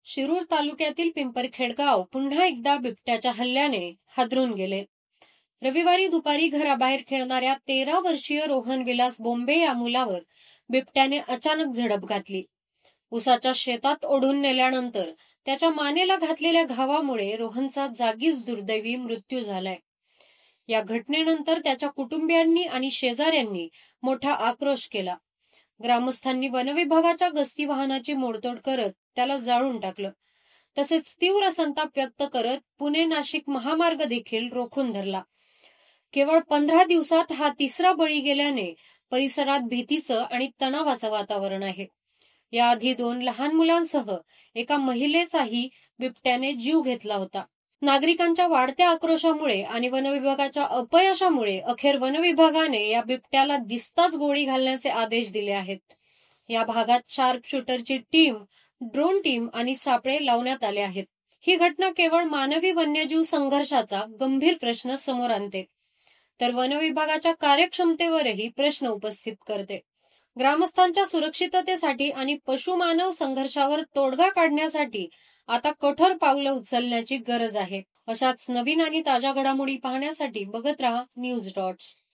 शिरूर तालुक्यातील पिंपरखेड गाव पुन्हा एकदा बिबट्याच्या हल्ल्याने हादरून गेले. रविवारी दुपारी घराबाहेर खेळणाऱ्या 13 वर्षीय रोहन विलास बोंबे या मुलावर बिबट्याने अचानक झडप घातली. उसाच्या शेतात ओढून नेल्यानंतर त्याच्या मानेला घातलेल्या घावामुळे रोहनचा जागीच दुर्दैवी मृत्यू झालाय. या घटनेनंतर त्याच्या कुटुंबियांनी आणि शेजाऱ्यांनी मोठा आक्रोश केला. ग्रामस्थांनी वनविभागाच्या गस्ती वाहनाची मोडतोड करत त्याला जाळून टाकलं. तसेच तीव्र संताप व्यक्त करत पुणे नाशिक महामार्ग देखील रोखून धरला. केवळ 15 दिवसात हा तिसरा बळी गेल्याने परिसरात भीतीचं आणि तणावाचं वातावरण आहे. याआधी 2 लहान मुलांसह एका महिलेचाही बिबट्याने जीव घेतला होता. नागरिकांच्या वाढत्या आक्रोशामुळे आणि वनविभागाच्या अपयशामुळे अखेर वनविभागाने या बिबट्याला दिसताच गोळी घालण्याचे आदेश दिले आहेत. या भागात शार्प शूटरची टीम, ड्रोन टीम आणि सापळे लावण्यात आले आहेत. ही घटना केवळ मानवी वन्यजीव संघर्षाचा गंभीर प्रश्न समोर आणते, तर वनविभागाच्या कार्यक्षमतेवरही प्रश्न उपस्थित करते. ग्रामस्थांच्या सुरक्षिततेसाठी आणि पशुमानव संघर्षावर तोडगा काढण्यासाठी आता कठोर पावलं उचलण्याची गरज आहे. अशाच नवीन आणि ताज्या घडामोडी पाहण्यासाठी बघत रहा न्यूज डॉट्स.